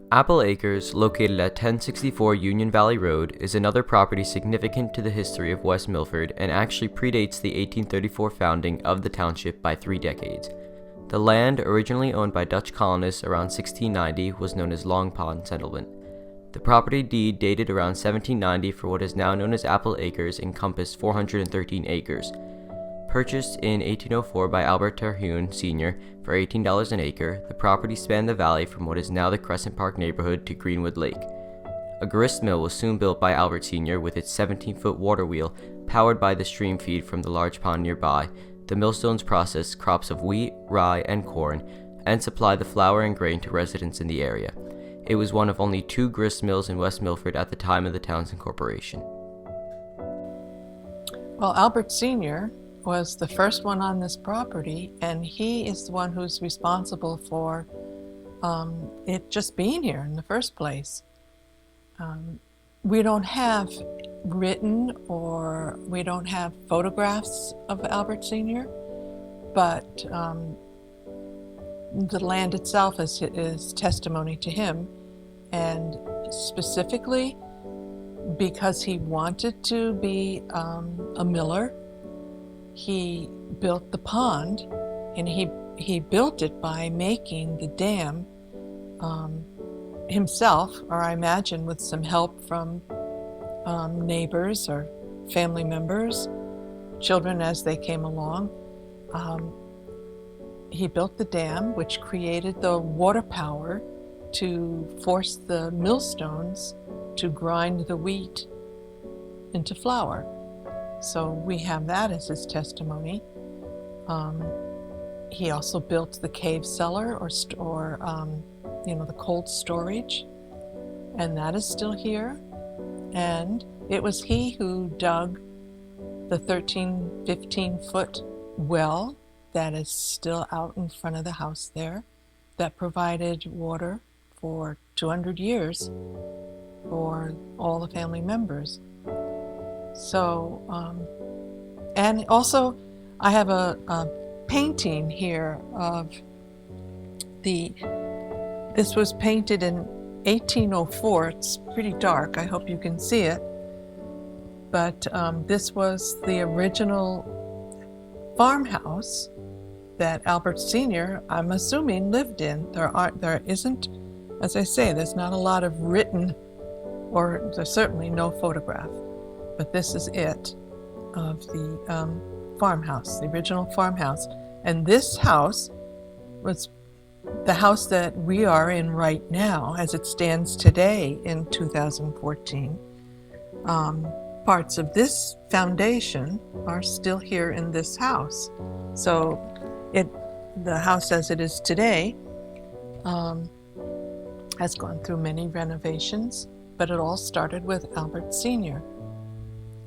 Apple Acres, located at 1064 Union Valley Road, is another property significant to the history of West Milford and actually predates the 1834 founding of the township by 3 decades. The land, originally owned by Dutch colonists around 1690, was known as Long Pond Settlement. The property deed dated around 1790 for what is now known as Apple Acres encompassed 413 acres. Purchased in 1804 by Albert Terhune Sr. for $18 an acre, the property spanned the valley from what is now the Crescent Park neighborhood to Greenwood Lake. A grist mill was soon built by Albert Sr. with its 17-foot water wheel powered by the stream feed from the large pond nearby. The millstones processed crops of wheat, rye, and corn, and supplied the flour and grain to residents in the area. It was one of only 2 grist mills in West Milford at the time of the town's incorporation. Well, Albert Sr. was the first one on this property, and he is the one who's responsible for it just being here in the first place. We don't have written or we don't have photographs of Albert Sr., but the land itself is testimony to him, and specifically because he wanted to be a miller. He built the pond, and he built it by making the dam himself, or I imagine with some help from neighbors or family members, children as they came along. He built the dam, which created the water power to force the millstones to grind the wheat into flour. So we have that as his testimony. He also built the cave cellar, or the cold storage, and that is still here. And it was he who dug the 15-foot well that is still out in front of the house there, that provided water for 200 years for all the family members. So, and also I have a painting here of this was painted in 1804. It's pretty dark. I hope you can see it. But this was the original farmhouse that Albert Sr., I'm assuming, lived in. There isn't, as I say, there's not a lot of written, or there's certainly no photograph. But this is it, of the farmhouse, the original farmhouse. And this house was the house that we are in right now, as it stands today in 2014. Parts of this foundation are still here in this house. So the house as it is today has gone through many renovations, but it all started with Albert Sr.,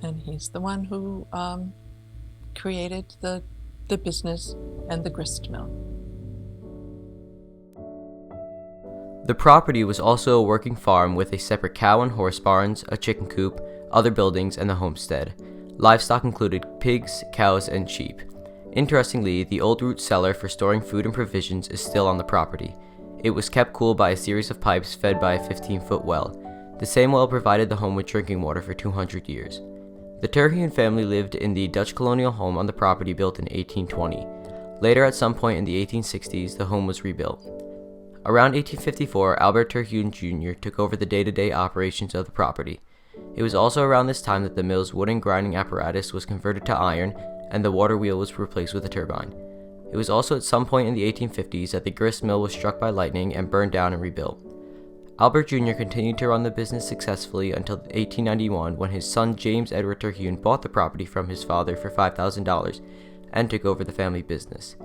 and he's the one who created the business and the grist mill. The property was also a working farm with a separate cow and horse barns, a chicken coop, other buildings, and the homestead. Livestock included pigs, cows, and sheep. Interestingly, the old root cellar for storing food and provisions is still on the property. It was kept cool by a series of pipes fed by a 15-foot well. The same well provided the home with drinking water for 200 years. The Terhune family lived in the Dutch colonial home on the property built in 1820. Later, at some point in the 1860s, the home was rebuilt. Around 1854, Albert Terhune Jr. took over the day-to-day operations of the property. It was also around this time that the mill's wooden grinding apparatus was converted to iron, and the water wheel was replaced with a turbine. It was also at some point in the 1850s that the grist mill was struck by lightning and burned down and rebuilt. Albert Jr. continued to run the business successfully until 1891, when his son James Edward Terhune bought the property from his father for $5,000 and took over the family business.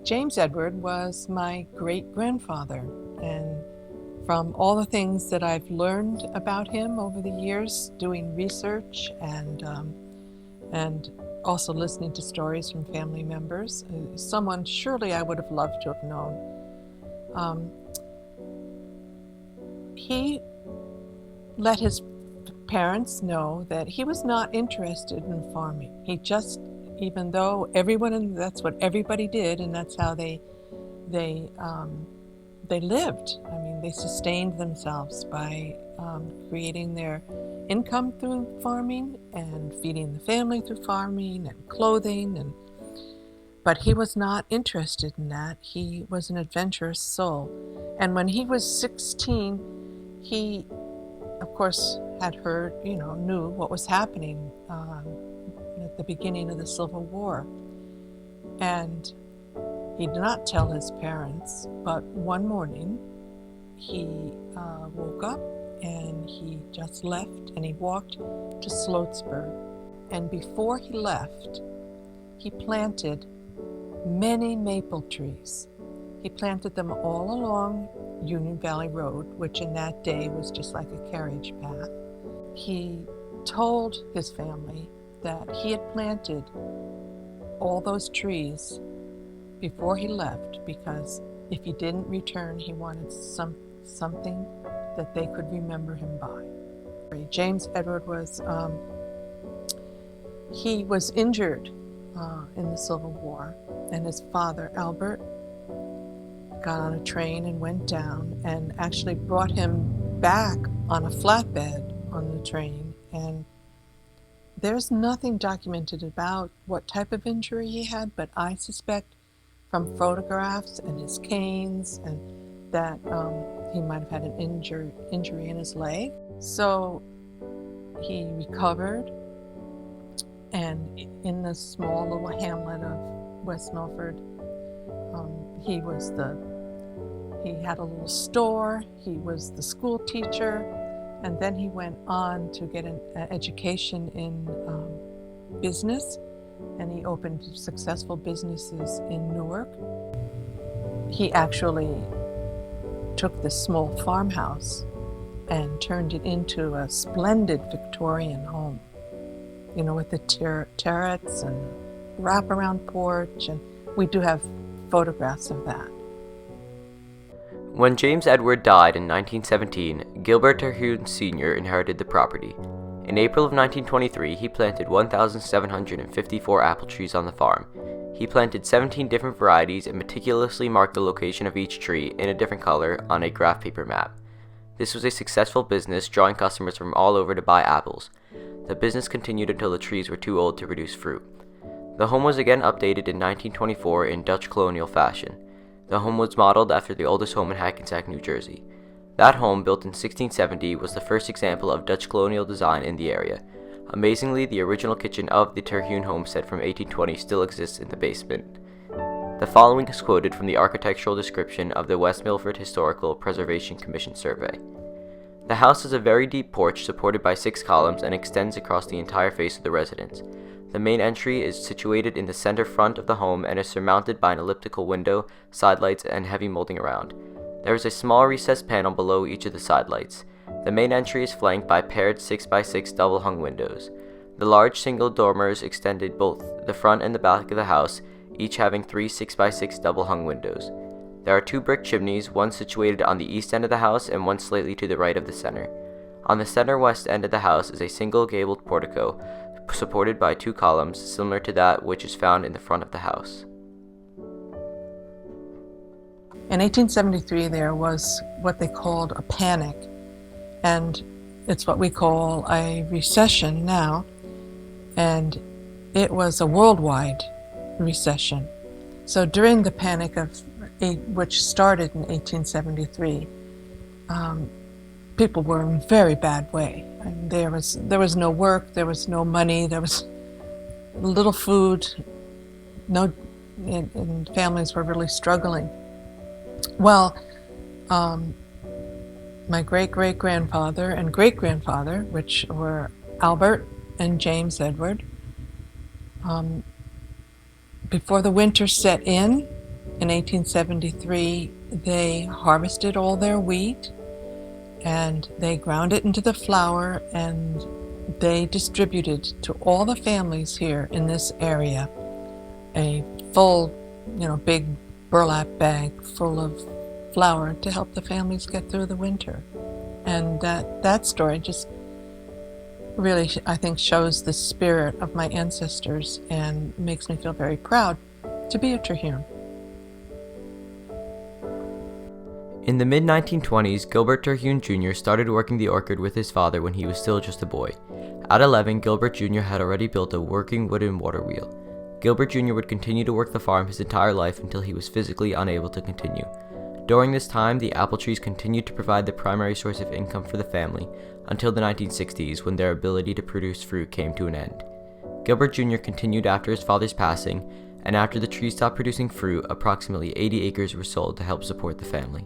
James Edward was my great-grandfather, and from all the things that I've learned about him over the years, doing research and also listening to stories from family members, someone surely I would have loved to have known. He let his parents know that he was not interested in farming. He just, even though that's what everybody did, and that's how they they lived. I mean, they sustained themselves by creating their income through farming and feeding the family through farming and clothing. But he was not interested in that. He was an adventurous soul. And when he was 16, he, of course, had heard, knew what was happening at the beginning of the Civil War. And he did not tell his parents, but one morning he woke up and he just left and he walked to Sloatsburg. And before he left, he planted many maple trees. He planted them all along Union Valley Road, which in that day was just like a carriage path. He told his family that he had planted all those trees before he left because if he didn't return, he wanted something that they could remember him by. James Edward was injured in the Civil War, and his father, Albert, got on a train and went down and actually brought him back on a flatbed on the train. And there's nothing documented about what type of injury he had, but I suspect from photographs and his canes and that he might have had an injury in his leg. So he recovered, and in the small little hamlet of West Milford, he had a little store, he was the school teacher, and then he went on to get an education in business, and he opened successful businesses in Newark. He actually took this small farmhouse and turned it into a splendid Victorian home, with the turrets and wraparound porch, and we do have photographs of that. When James Edward died in 1917, Gilbert Terhune Sr. inherited the property. In April of 1923, he planted 1,754 apple trees on the farm. He planted 17 different varieties and meticulously marked the location of each tree in a different color on a graph paper map. This was a successful business, drawing customers from all over to buy apples. The business continued until the trees were too old to produce fruit. The home was again updated in 1924 in Dutch colonial fashion. The home was modeled after the oldest home in Hackensack, New Jersey. That home, built in 1670, was the first example of Dutch colonial design in the area. Amazingly, the original kitchen of the Terhune homestead from 1820 still exists in the basement. The following is quoted from the architectural description of the West Milford Historical Preservation Commission survey. The house has a very deep porch supported by 6 columns and extends across the entire face of the residence. The main entry is situated in the center front of the home and is surmounted by an elliptical window, side lights, and heavy molding around. There is a small recessed panel below each of the side lights. The main entry is flanked by paired 6x6 double-hung windows. The large single dormers extended both the front and the back of the house, each having 3 6x6 double-hung windows. There are 2 brick chimneys, one situated on the east end of the house and one slightly to the right of the center. On the center west end of the house is a single gabled portico, supported by 2 columns, similar to that which is found in the front of the house. In 1873, there was what they called a panic, and it's what we call a recession now, and it was a worldwide recession. So during the panic which started in 1873, people were in a very bad way. And there was no work, there was no money, there was little food, and families were really struggling. Well, my great-great-grandfather and great-grandfather, which were Albert and James Edward, before the winter set in 1873, they harvested all their wheat and they ground it into the flour and they distributed to all the families here in this area a full, big burlap bag full of flour to help the families get through the winter. And that story just really, I think, shows the spirit of my ancestors and makes me feel very proud to be a Terhune. In the mid-1920s, Gilbert Terhune Jr. started working the orchard with his father when he was still just a boy. At 11, Gilbert Jr. had already built a working wooden water wheel. Gilbert Jr. would continue to work the farm his entire life until he was physically unable to continue. During this time, the apple trees continued to provide the primary source of income for the family until the 1960s, when their ability to produce fruit came to an end. Gilbert Jr. continued after his father's passing, and after the trees stopped producing fruit, approximately 80 acres were sold to help support the family.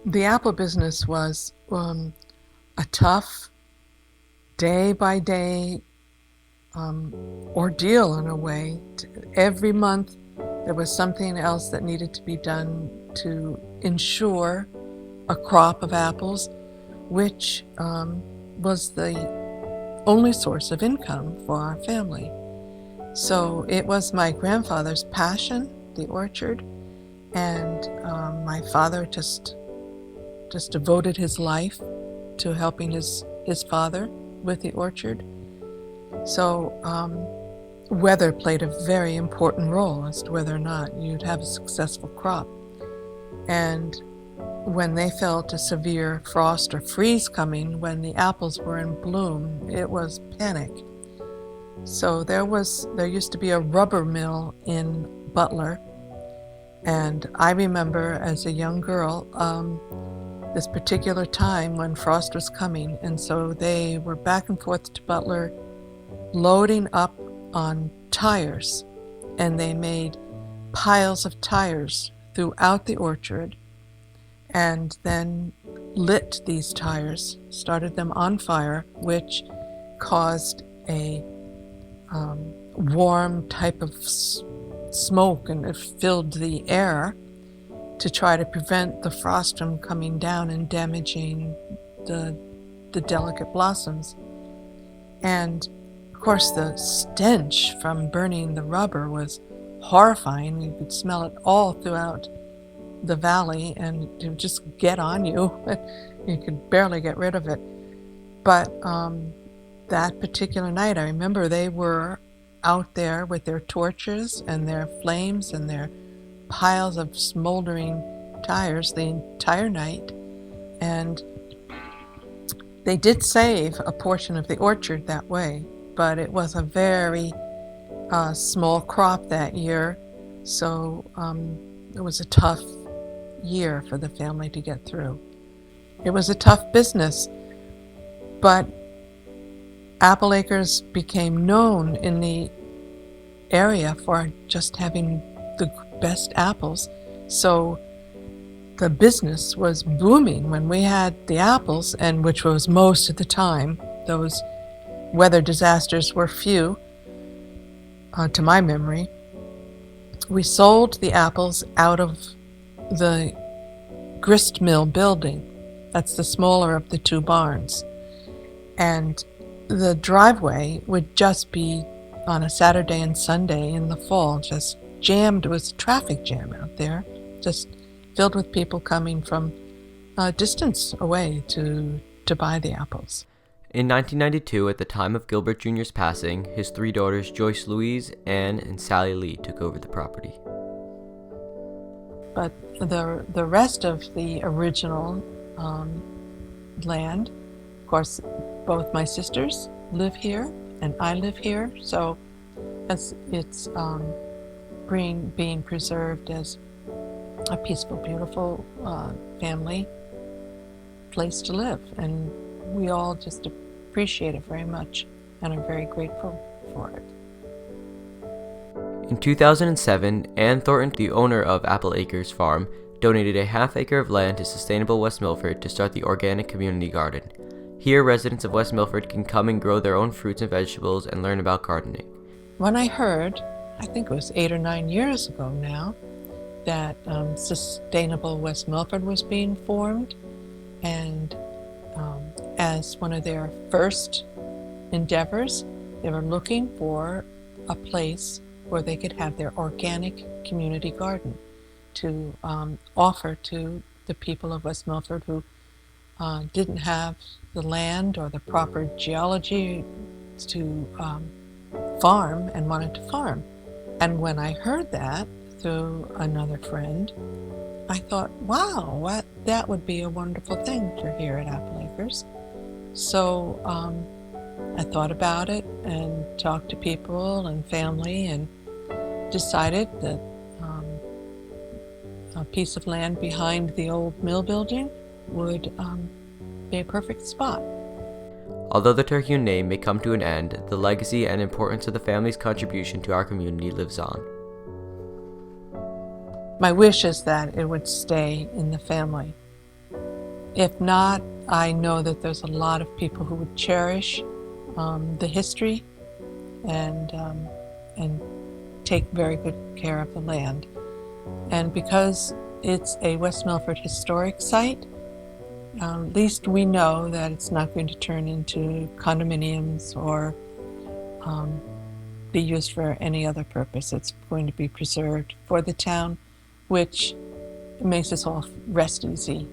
The apple business was a tough, day-by-day ordeal in a way. Every month there was something else that needed to be done to ensure a crop of apples, which was the only source of income for our family. So it was my grandfather's passion, the orchard, and my father just devoted his life to helping his father with the orchard. So weather played a very important role as to whether or not you'd have a successful crop. And when they felt a severe frost or freeze coming when the apples were in bloom, it was panic. So there used to be a rubber mill in Butler, and I remember as a young girl this particular time when frost was coming, and so they were back and forth to Butler loading up on tires, and they made piles of tires throughout the orchard and then lit these tires, started them on fire, which caused a warm type of smoke, and it filled the air to try to prevent the frost from coming down and damaging the delicate blossoms. And of course the stench from burning the rubber was horrifying. You could smell it all throughout the valley, and it would just get on you. You could barely get rid of it. But that particular night, I remember they were out there with their torches and their flames and their piles of smoldering tires the entire night, and they did save a portion of the orchard that way, but it was a very small crop that year, so it was a tough year for the family to get through. It was a tough business, but Apple Acres became known in the area for just having the best apples. So the business was booming when we had the apples, and which was most of the time. Those weather disasters were few, to my memory. We sold the apples out of the grist mill building. That's the smaller of the two barns. And the driveway would just be on a Saturday and Sunday in the fall, just jammed. It was a traffic jam out there, just filled with people coming from a distance away to buy the apples. In 1992, at the time of Gilbert Jr.'s passing, his three daughters Joyce Louise, Anne, and Sally Lee took over the property. But the rest of the original land, of course, both my sisters live here and I live here, so it's being preserved as a peaceful, beautiful family place to live, and we all just appreciate it very much and are very grateful for it. In 2007, Ann Thornton, the owner of Apple Acres Farm, donated a half-acre of land to Sustainable West Milford to start the Organic Community Garden. Here, residents of West Milford can come and grow their own fruits and vegetables and learn about gardening. When I heard, I think it was 8 or 9 years ago now, that Sustainable West Milford was being formed, and as one of their first endeavors, they were looking for a place where they could have their organic community garden to offer to the people of West Milford who didn't have the land or the proper geology to farm and wanted to farm. And when I heard that through another friend, I thought, wow, that would be a wonderful thing for here at Apple Acres. So I thought about it and talked to people and family and decided that a piece of land behind the old mill building would be a perfect spot. Although the Terhune name may come to an end, the legacy and importance of the family's contribution to our community lives on. My wish is that it would stay in the family. If not, I know that there's a lot of people who would cherish the history and take very good care of the land. And because it's a West Milford historic site, at least we know that it's not going to turn into condominiums or be used for any other purpose. It's going to be preserved for the town, which makes us all rest easy